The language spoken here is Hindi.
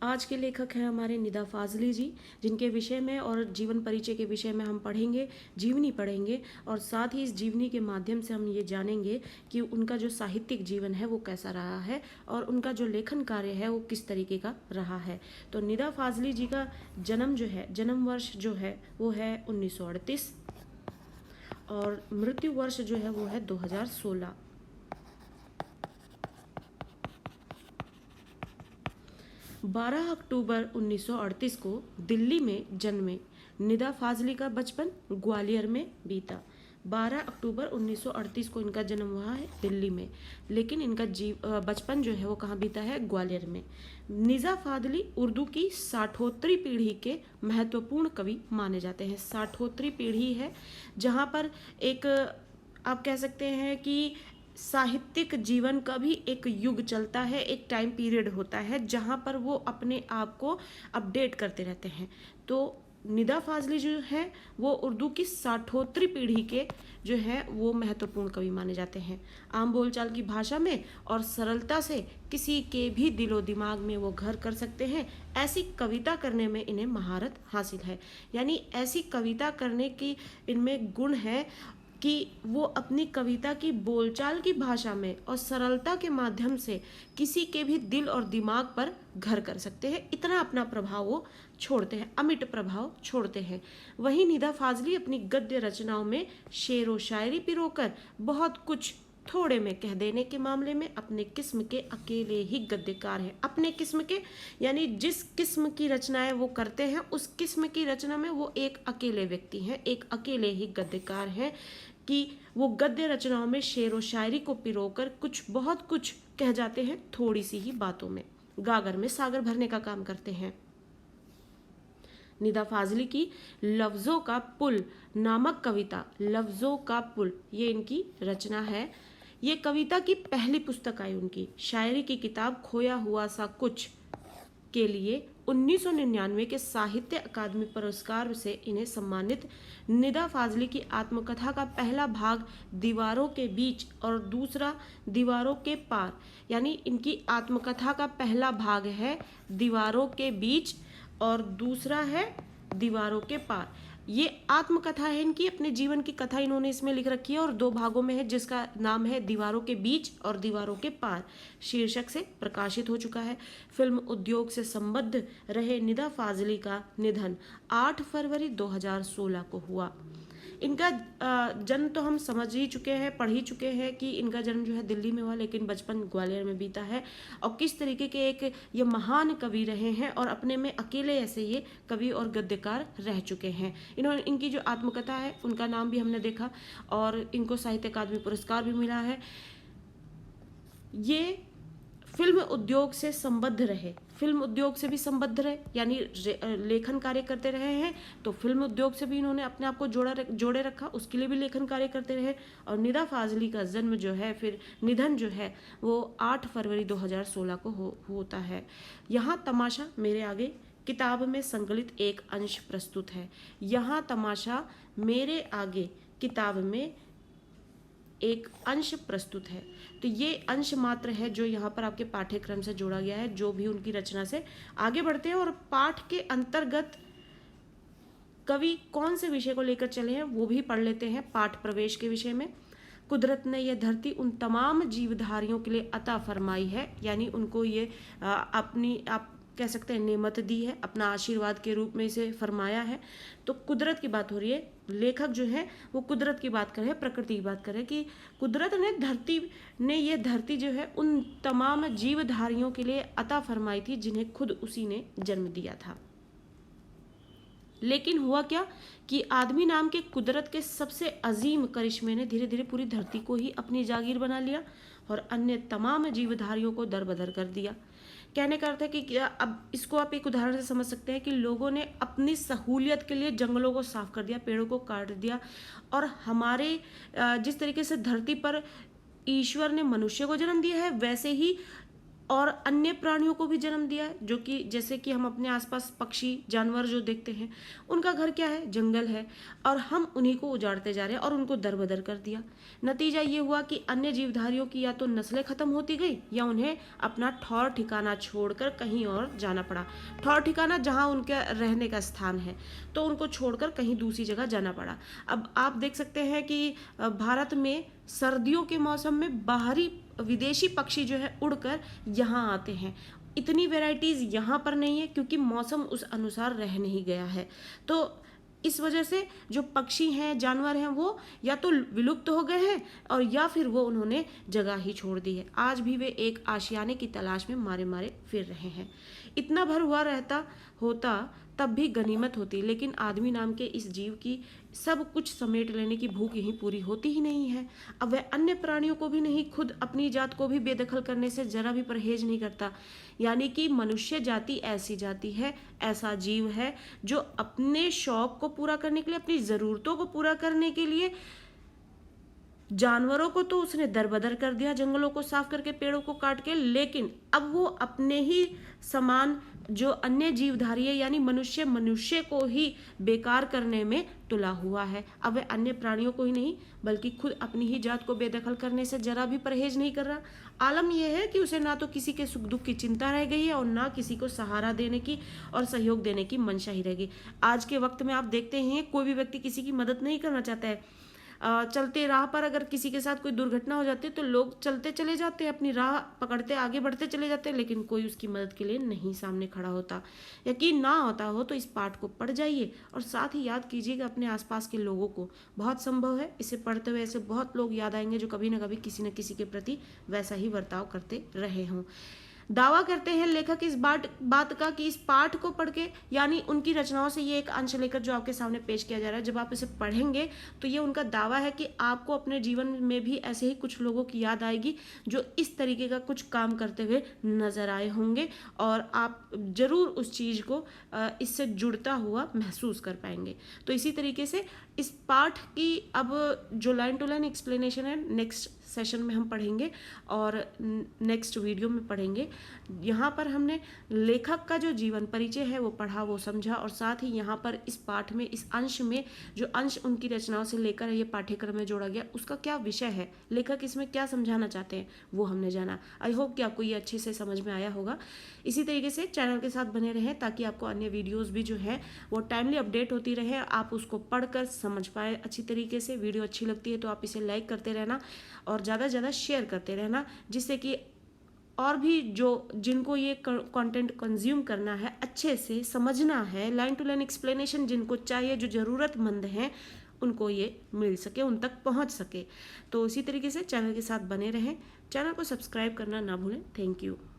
आज के लेखक हैं हमारे निदा फाजली जी, जिनके विषय में और जीवन परिचय के विषय में हम पढ़ेंगे, जीवनी पढ़ेंगे और साथ ही इस जीवनी के माध्यम से हम ये जानेंगे कि उनका जो साहित्यिक जीवन है वो कैसा रहा है और उनका जो लेखन कार्य है वो किस तरीके का रहा है। तो निदा फाजली जी का जन्म जो है, जन्म वर्ष जो है वो है 1938 और मृत्यु वर्ष जो है वो है 2016। 12 अक्टूबर 1938 को दिल्ली में जन्मे निदा फाजली का बचपन ग्वालियर में बीता। 12 अक्टूबर 1938 को इनका जन्म हुआ है दिल्ली में, लेकिन इनका बचपन जो है वो कहाँ बीता है? ग्वालियर में। निदा फाजली उर्दू की साठोत्तरी पीढ़ी के महत्वपूर्ण कवि माने जाते हैं। साठोत्तरी पीढ़ी है जहाँ पर एक आप कह सकते हैं कि साहित्यिक जीवन का भी एक युग चलता है, एक टाइम पीरियड होता है जहाँ पर वो अपने आप को अपडेट करते रहते हैं। तो निदा फाजली जो है वो उर्दू की साठोत्तरी पीढ़ी के जो है वो महत्वपूर्ण कवि माने जाते हैं। आम बोलचाल की भाषा में और सरलता से किसी के भी दिलो दिमाग में वो घर कर सकते हैं। ऐसी कविता करने में इन्हें महारत हासिल है, यानी ऐसी कविता करने की इनमें गुण है कि वो अपनी कविता की बोलचाल की भाषा में और सरलता के माध्यम से किसी के भी दिल और दिमाग पर घर कर सकते हैं। इतना अपना प्रभाव वो छोड़ते हैं, अमिट प्रभाव छोड़ते हैं। वहीं निदा फाजली अपनी गद्य रचनाओं में शेर व शायरी पिरोकर बहुत कुछ थोड़े में कह देने के मामले में अपने किस्म के अकेले ही गद्यकार हैं। अपने किस्म के यानी जिस किस्म की रचनाएं वो करते हैं उस किस्म की रचना में वो एक अकेले व्यक्ति हैं, एक अकेले ही गद्यकार हैं कि वो गद्य रचनाओं में शेर व शायरी को पिरोकर बहुत कुछ कह जाते हैं थोड़ी सी ही बातों में। गागर में सागर भरने का काम करते हैं। निदा फाजली की लफ्जों का पुल नामक कविता, लफ्जों का पुल, ये इनकी रचना है। ये कविता की पहली पुस्तक आई उनकी। शायरी की किताब खोया हुआ सा कुछ के लिए 1999 के साहित्य अकादमी पुरस्कार से इन्हें सम्मानित। निदा फाजली की आत्मकथा का पहला भाग दीवारों के बीच और दूसरा दीवारों के पार, यानी इनकी आत्मकथा का पहला भाग है दीवारों के बीच और दूसरा है दीवारों के पार। ये आत्मकथा है इनकी, अपने जीवन की कथा इन्होंने इसमें लिख रखी है और 2 भागों में है, जिसका नाम है दीवारों के बीच और दीवारों के पार शीर्षक से प्रकाशित हो चुका है। फिल्म उद्योग से संबद्ध रहे निदा फाजली का निधन 8 फरवरी 2016 को हुआ। इनका जन्म तो हम समझ ही चुके हैं, पढ़ ही चुके हैं कि इनका जन्म जो है दिल्ली में हुआ, लेकिन बचपन ग्वालियर में बीता है और किस तरीके के एक ये महान कवि रहे हैं और अपने में अकेले ऐसे ये कवि और गद्यकार रह चुके हैं। इन्होंने इनकी जो आत्मकथा है उनका नाम भी हमने देखा और इनको साहित्य अकादमी पुरस्कार भी मिला है। ये फिल्म उद्योग से संबद्ध रहे, फिल्म उद्योग से भी संबद्ध रहे, यानी लेखन कार्य करते रहे हैं तो फिल्म उद्योग से भी इन्होंने अपने आप को जोड़े रखा, उसके लिए भी लेखन कार्य करते रहे। और निदा फाजली का जन्म जो है, फिर निधन जो है वो 8 फरवरी 2016 को होता है। यहाँ तमाशा मेरे आगे किताब में संकलित एक अंश प्रस्तुत है। यहाँ तमाशा मेरे आगे किताब में एक अंश प्रस्तुत है। तो ये अंश मात्र है जो यहाँ पर आपके पाठ्यक्रम से जोड़ा गया है, जो भी उनकी रचना से आगे बढ़ते हैं और पाठ के अंतर्गत कवि कौन से विषय को लेकर चले हैं वो भी पढ़ लेते हैं। पाठ प्रवेश के विषय में कुदरत ने यह धरती उन तमाम जीवधारियों के लिए अता फरमाई है, यानी उनको ये अपनी आप कह सकते हैं नेमत दी है, अपना आशीर्वाद के रूप में इसे फरमाया है। तो कुदरत की बात हो रही है, लेखक जो है वो कुदरत की बात कर रहे हैं, प्रकृति की बात कर रहे हैं कि कुदरत ने ये धरती जो है उन तमाम जीवधारियों के लिए अता फरमाई थी जिन्हें खुद उसी ने जन्म दिया था। लेकिन हुआ क्या कि आदमी नाम के कुदरत के सबसे अजीम करिश्मे ने धीरे धीरे पूरी धरती को ही अपनी जागीर बना लिया और अन्य तमाम जीवधारियों को दरबदर कर दिया। कहने का अर्थ है कि अब इसको आप एक उदाहरण से समझ सकते हैं कि लोगों ने अपनी सहूलियत के लिए जंगलों को साफ कर दिया, पेड़ों को काट दिया और हमारे जिस तरीके से धरती पर ईश्वर ने मनुष्य को जन्म दिया है वैसे ही और अन्य प्राणियों को भी जन्म दिया है, जो कि जैसे कि हम अपने आसपास पक्षी जानवर जो देखते हैं, उनका घर क्या है, जंगल है, और हम उन्हीं को उजाड़ते जा रहे हैं और उनको दरबदर कर दिया। नतीजा ये हुआ कि अन्य जीवधारियों की या तो नस्लें खत्म होती गई या उन्हें अपना ठौर ठिकाना छोड़कर कहीं और जाना पड़ा। ठौर ठिकाना जहाँ उनके रहने का स्थान है, तो उनको छोड़कर कहीं दूसरी जगह जाना पड़ा। अब आप देख सकते हैं कि भारत में सर्दियों के मौसम में बाहरी विदेशी पक्षी जो है उड़कर यहाँ आते हैं। इतनी वैरायटीज़ यहाँ पर नहीं है क्योंकि मौसम उस अनुसार रह नहीं गया है। तो इस वजह से जो पक्षी हैं, जानवर हैं, वो या तो विलुप्त हो गए हैं और या फिर वो उन्होंने जगह ही छोड़ दी है। आज भी वे एक आशियाने की तलाश में मारे मारे फिर रहे हैं। इतना भर हुआ रहता होता तब भी गनीमत होती, लेकिन आदमी नाम के इस जीव की सब कुछ समेट लेने की भूख यहीं पूरी होती ही नहीं है। अब वह अन्य प्राणियों को भी नहीं, खुद अपनी जात को भी बेदखल करने से जरा भी परहेज नहीं करता। यानी कि मनुष्य जाति ऐसी जाति है, ऐसा जीव है जो अपने शौक को पूरा करने के लिए, अपनी ज़रूरतों को पूरा करने के लिए जानवरों को तो उसने दरबदर कर दिया, जंगलों को साफ करके, पेड़ों को काट के, लेकिन अब वो अपने ही समान जो अन्य जीवधारी है यानी मनुष्य को ही बेकार करने में तुला हुआ है। अब वह अन्य प्राणियों को ही नहीं बल्कि खुद अपनी ही जात को बेदखल करने से जरा भी परहेज नहीं कर रहा। आलम यह है कि उसे ना तो किसी के सुख दुख की चिंता रह गई है और ना किसी को सहारा देने की और सहयोग देने की मंशा ही रह गई। आज के वक्त में आप देखते हैं कोई भी व्यक्ति किसी की मदद नहीं करना चाहता है। चलते राह पर अगर किसी के साथ कोई दुर्घटना हो जाती है तो लोग चलते चले जाते हैं, अपनी राह पकड़ते आगे बढ़ते चले जाते हैं, लेकिन कोई उसकी मदद के लिए नहीं सामने खड़ा होता। यकीन ना होता हो तो इस पाठ को पढ़ जाइए और साथ ही याद कीजिएगा अपने आसपास के लोगों को। बहुत संभव है इसे पढ़ते हुए ऐसे बहुत लोग याद आएंगे जो कभी ना कभी किसी न किसी के प्रति वैसा ही बर्ताव करते रहे हों। दावा करते हैं लेखक इस बात का कि इस पाठ को पढ़ के, यानी उनकी रचनाओं से ये एक अंश लेकर जो आपके सामने पेश किया जा रहा है, जब आप इसे पढ़ेंगे तो ये उनका दावा है कि आपको अपने जीवन में भी ऐसे ही कुछ लोगों की याद आएगी जो इस तरीके का कुछ काम करते हुए नजर आए होंगे और आप जरूर उस चीज़ को इससे जुड़ता हुआ महसूस कर पाएंगे। तो इसी तरीके से इस पाठ की अब जो लाइन टू लाइन एक्सप्लेनेशन है नेक्स्ट सेशन में हम पढ़ेंगे और नेक्स्ट वीडियो में पढ़ेंगे। यहाँ पर हमने लेखक का जो जीवन परिचय है वो पढ़ा, वो समझा, और साथ ही यहाँ पर इस पाठ में, इस अंश में जो अंश उनकी रचनाओं से लेकर ये पाठ्यक्रम में जोड़ा गया, उसका क्या विषय है, लेखक इसमें क्या समझाना चाहते हैं, वो हमने जाना। आई होप कि आपको ये अच्छे से समझ में आया होगा। इसी तरीके से चैनल के साथ बने रहें ताकि आपको अन्य वीडियोज़ भी जो है वो टाइमली अपडेट होती रहे, आप उसको पढ़कर समझ पाए अच्छी तरीके से। वीडियो अच्छी लगती है तो आप इसे लाइक करते रहना और ज़्यादा से ज़्यादा शेयर करते रहना, जिससे कि और भी जिनको ये कंटेंट कंज्यूम करना है, अच्छे से समझना है, लाइन टू लाइन एक्सप्लेनेशन जिनको चाहिए, जो ज़रूरतमंद हैं, उनको ये मिल सके, उन तक पहुंच सके। तो इसी तरीके से चैनल के साथ बने रहें, चैनल को सब्सक्राइब करना ना भूलें। Thank you.